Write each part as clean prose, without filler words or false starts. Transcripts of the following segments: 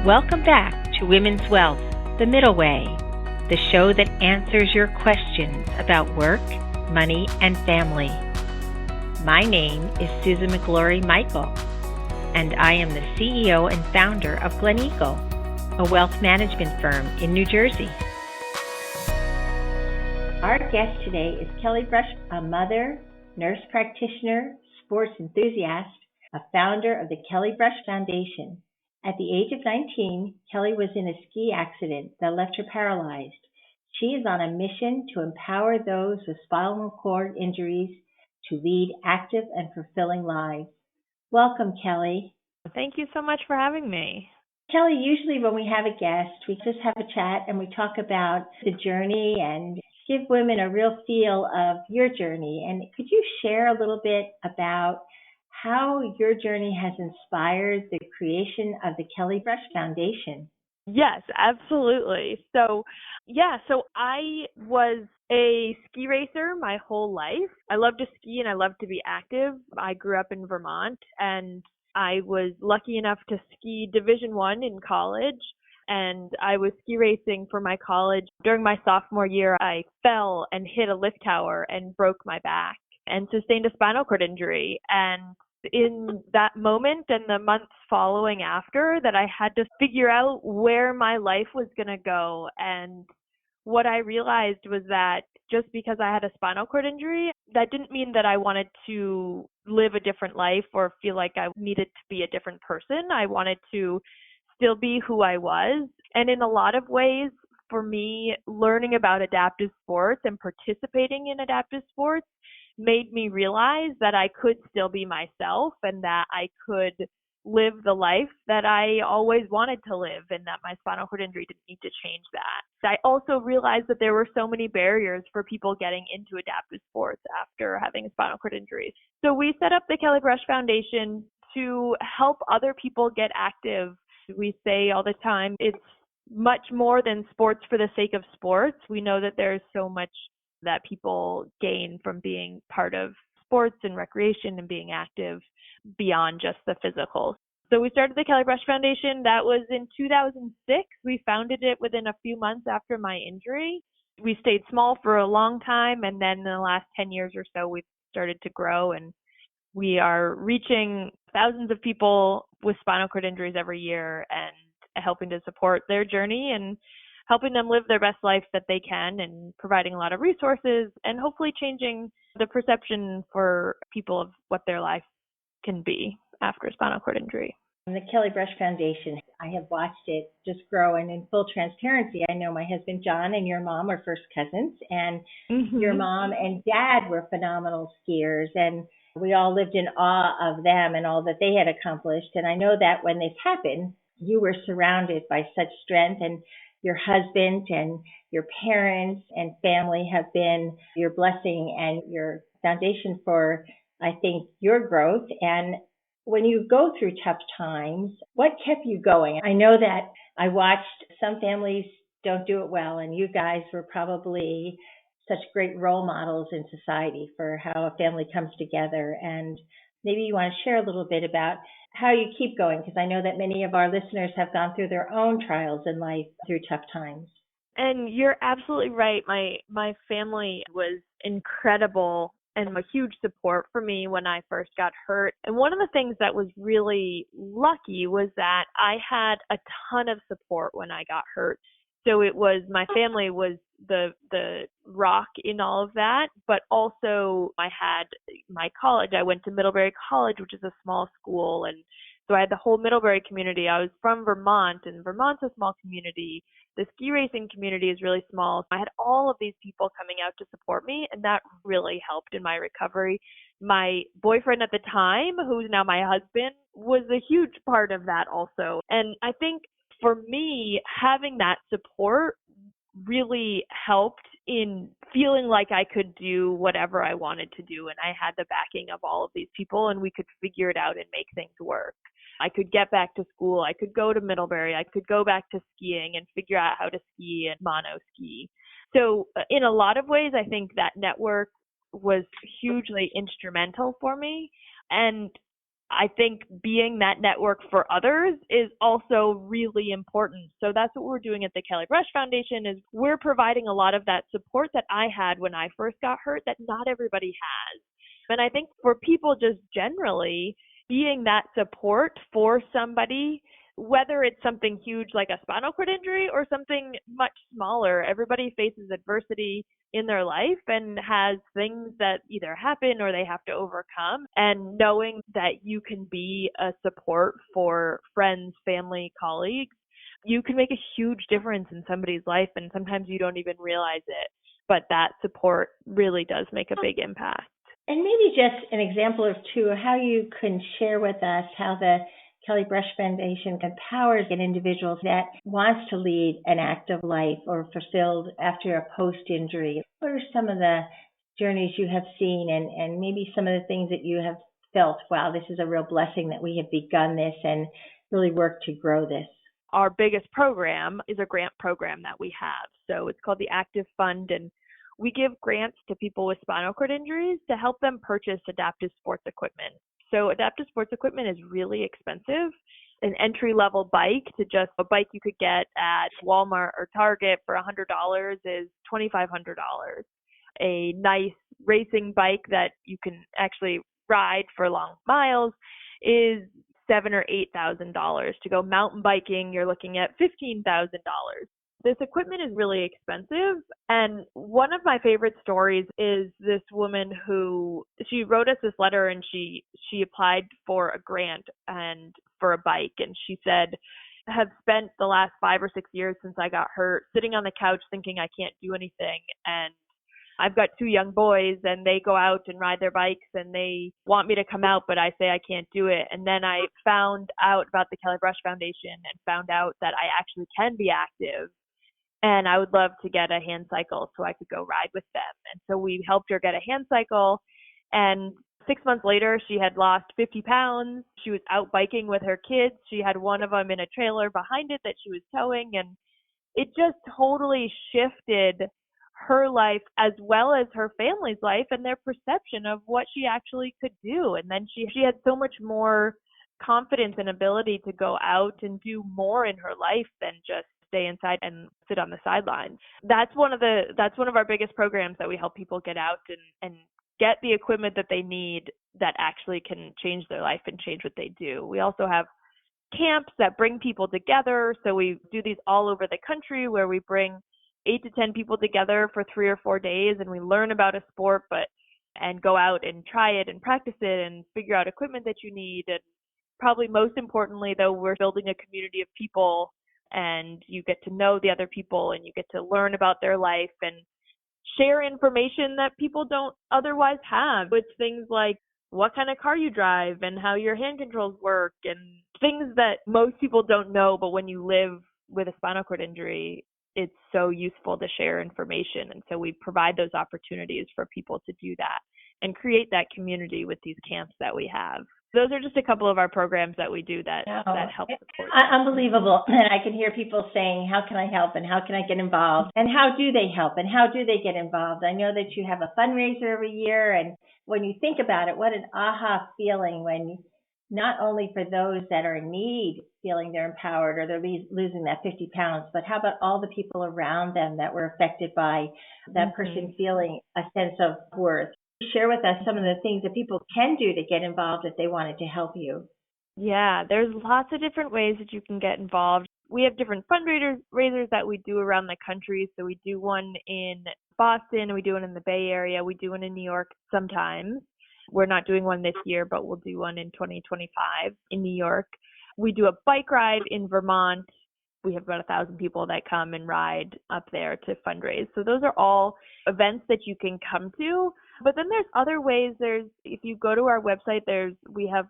Welcome back to Women's Wealth, The Middle Way, the show that answers your questions about work, money, and family. My name is Susan McGlory Michael, and I am the CEO and founder of Glen Eagle, a wealth management firm in New Jersey. Our guest today is Kelly Brush, a mother, nurse practitioner, sports enthusiast, a founder of the Kelly Brush Foundation. At the age of 19, Kelly was in a ski accident that left her paralyzed. She is on a mission to empower those with spinal cord injuries to lead active and fulfilling lives. Welcome, Kelly. Thank you so much for having me. Kelly, usually when we have a guest, we just have a chat and we talk about the journey and give women a real feel of your journey. And could you share a little bit about how your journey has inspired the creation of the Kelly Brush Foundation? Yes, absolutely. So I was a ski racer my whole life. I love to ski and I love to be active. I grew up in Vermont and I was lucky enough to ski Division I in college. And I was ski racing for my college. During my sophomore year, I fell and hit a lift tower and broke my back and sustained a spinal cord injury. And in that moment and the months following after, that I had to figure out where my life was going to go. And what I realized was that just because I had a spinal cord injury, that didn't mean that I wanted to live a different life or feel like I needed to be a different person. I wanted to still be who I was. And in a lot of ways, for me, learning about adaptive sports and participating in adaptive sports made me realize that I could still be myself and that I could live the life that I always wanted to live, and that my spinal cord injury didn't need to change that. I also realized that there were so many barriers for people getting into adaptive sports after having a spinal cord injury. So we set up the Kelly Brush Foundation to help other people get active. We say all the time, it's much more than sports for the sake of sports. We know that there's so much that people gain from being part of sports and recreation and being active beyond just the physical. So we started the Kelly Brush Foundation. That was in 2006. We founded it within a few months after my injury. We stayed small for a long time, and then in the last 10 years or so, we've started to grow, and we are reaching thousands of people with spinal cord injuries every year and helping to support their journey and helping them live their best life that they can, and providing a lot of resources and hopefully changing the perception for people of what their life can be after a spinal cord injury. The Kelly Brush Foundation, I have watched it just grow, and in full transparency, I know my husband John and your mom are first cousins, and your mom and dad were phenomenal skiers, and we all lived in awe of them and all that they had accomplished. And I know that when this happened, you were surrounded by such strength, and your husband and your parents and family have been your blessing and your foundation for, I think, your growth. And when you go through tough times, what kept you going? I know that I watched some families don't do it well, and you guys were probably such great role models in society for how a family comes together. And maybe you want to share a little bit about how you keep going, because I know that many of our listeners have gone through their own trials in life through tough times. And you're absolutely right. My family was incredible and a huge support for me when I first got hurt. And one of the things that was really lucky was that I had a ton of support when I got hurt. So it was, my family was the rock in all of that, but also I had my college. I went to Middlebury College, which is a small school, and so I had the whole Middlebury community. I was from Vermont, and Vermont's a small community. The ski racing community is really small. I had all of these people coming out to support me, and that really helped in my recovery. My boyfriend at the time, who's now my husband, was a huge part of that also. And I think for me, having that support really helped in feeling like I could do whatever I wanted to do, and I had the backing of all of these people, and we could figure it out and make things work. I could get back to school. I could go to Middlebury. I could go back to skiing and figure out how to ski and mono ski. So in a lot of ways, I think that network was hugely instrumental for me. And I think being that network for others is also really important. So that's what we're doing at the Kelly Brush Foundation is we're providing a lot of that support that I had when I first got hurt that not everybody has. And I think for people just generally, being that support for somebody, whether it's something huge like a spinal cord injury or something much smaller, everybody faces adversity in their life and has things that either happen or they have to overcome. And knowing that you can be a support for friends, family, colleagues, you can make a huge difference in somebody's life. And sometimes you don't even realize it. But that support really does make a big impact. And maybe just an example or two of how you can share with us how the Kelly Brush Foundation empowers an individual that wants to lead an active life or fulfilled after a post-injury. What are some of the journeys you have seen and maybe some of the things that you have felt, wow, this is a real blessing that we have begun this and really worked to grow this? Our biggest program is a grant program that we have. So it's called the Active Fund, and we give grants to people with spinal cord injuries to help them purchase adaptive sports equipment. So adaptive sports equipment is really expensive. An entry-level bike to just a bike you could get at Walmart or Target for $100 is $2,500. A nice racing bike that you can actually ride for long miles is $7,000 or $8,000. To go mountain biking, you're looking at $15,000. This equipment is really expensive. And one of my favorite stories is this woman who, she wrote us this letter and she applied for a grant and for a bike. And she said, have spent the last 5 or 6 years since I got hurt sitting on the couch thinking I can't do anything. And I've got 2 young boys and they go out and ride their bikes and they want me to come out, but I say I can't do it. And then I found out about the Kelly Brush Foundation and found out that I actually can be active. And I would love to get a hand cycle so I could go ride with them. And so we helped her get a hand cycle. And 6 months later, she had lost 50 pounds. She was out biking with her kids. She had one of them in a trailer behind it that she was towing. And it just totally shifted her life as well as her family's life and their perception of what she actually could do. And then she had so much more confidence and ability to go out and do more in her life than just stay inside and sit on the sidelines. That's one of our biggest programs that we help people get out and get the equipment that they need that actually can change their life and change what they do. We also have camps that bring people together. So we do these all over the country where we bring 8 to 10 people together for 3 or 4 days and we learn about a sport and go out and try it and practice it and figure out equipment that you need. And probably most importantly, though, we're building a community of people and you get to know the other people and you get to learn about their life and share information that people don't otherwise have. It's things like what kind of car you drive and how your hand controls work and things that most people don't know, but when you live with a spinal cord injury, it's so useful to share information. And so we provide those opportunities for people to do that and create that community with these camps that we have. Those are just a couple of our programs that we do that help support. Unbelievable. And I can hear people saying, how can I help and how can I get involved? And how do they help and how do they get involved? I know that you have a fundraiser every year. And when you think about it, what an aha feeling when not only for those that are in need feeling they're empowered or they're losing that 50 pounds, but how about all the people around them that were affected by that person feeling a sense of worth? Share with us some of the things that people can do to get involved if they wanted to help you. Yeah, there's lots of different ways that you can get involved. We have different fundraisers that we do around the country. So we do one in Boston, we do one in the Bay Area, we do one in New York sometimes. We're not doing one this year, but we'll do one in 2025 in New York. We do a bike ride in Vermont. We have about 1,000 people that come and ride up there to fundraise. So those are all events that you can come to. But then there's other ways. If you go to our website, we have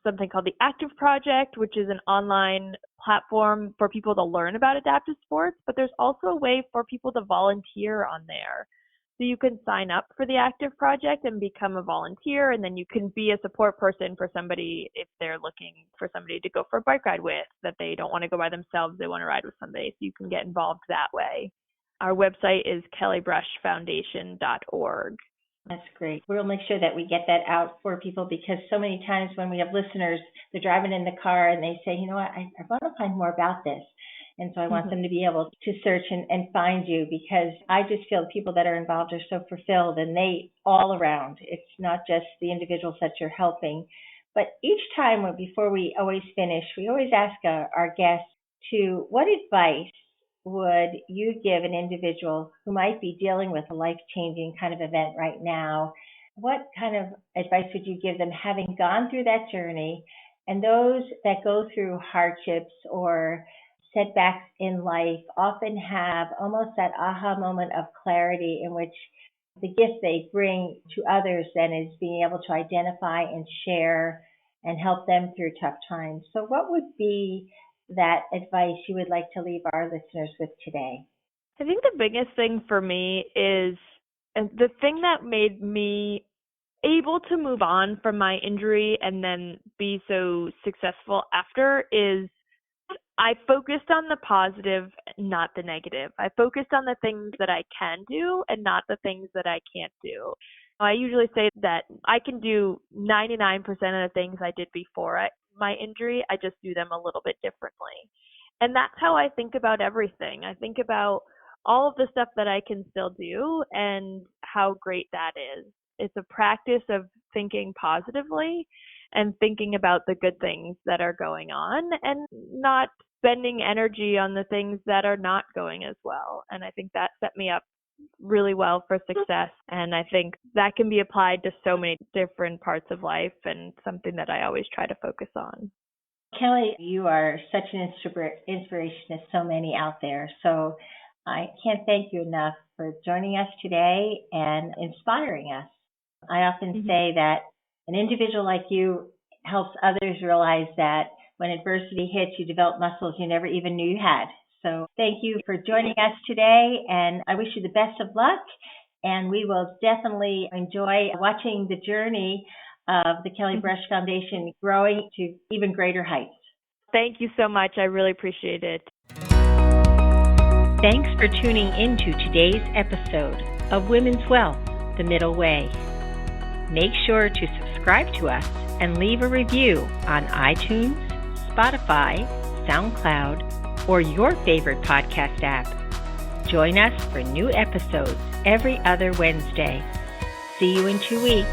something called the Active Project, which is an online platform for people to learn about adaptive sports. But there's also a way for people to volunteer on there. So you can sign up for the Active Project and become a volunteer, and then you can be a support person for somebody if they're looking for somebody to go for a bike ride with, that they don't want to go by themselves, they want to ride with somebody. So you can get involved that way. Our website is kellybrushfoundation.org. That's great. We'll make sure that we get that out for people, because so many times when we have listeners, they're driving in the car and they say, you know what, I want to find more about this. And so I want them to be able to search and find you, because I just feel the people that are involved are so fulfilled, and they all around. It's not just the individuals that you're helping. But each time before we always finish, we always ask our guests what advice would you give an individual who might be dealing with a life-changing kind of event right now? What kind of advice would you give them, having gone through that journey? And those that go through hardships or setbacks in life often have almost that aha moment of clarity, in which the gift they bring to others then is being able to identify and share and help them through tough times. So what would be that advice you would like to leave our listeners with today? I think the biggest thing for me is, and the thing that made me able to move on from my injury and then be so successful after, is I focused on the positive, not the negative. I focused on the things that I can do and not the things that I can't do. I usually say that I can do 99% of the things I did before my injury. I just do them a little bit differently. And that's how I think about everything. I think about all of the stuff that I can still do and how great that is. It's a practice of thinking positively and thinking about the good things that are going on, and not spending energy on the things that are not going as well. And I think that set me up really well for success. And I think that can be applied to so many different parts of life, and something that I always try to focus on. Kelly, you are such an inspiration to so many out there. So I can't thank you enough for joining us today and inspiring us. I often say that an individual like you helps others realize that when adversity hits, you develop muscles you never even knew you had. So thank you for joining us today, and I wish you the best of luck. And we will definitely enjoy watching the journey of the Kelly Brush Foundation growing to even greater heights. Thank you so much. I really appreciate it. Thanks for tuning into today's episode of Women's Wealth, The Middle Way. Make sure to subscribe to us and leave a review on iTunes, Spotify, SoundCloud, or your favorite podcast app. Join us for new episodes every other Wednesday. See you in 2 weeks.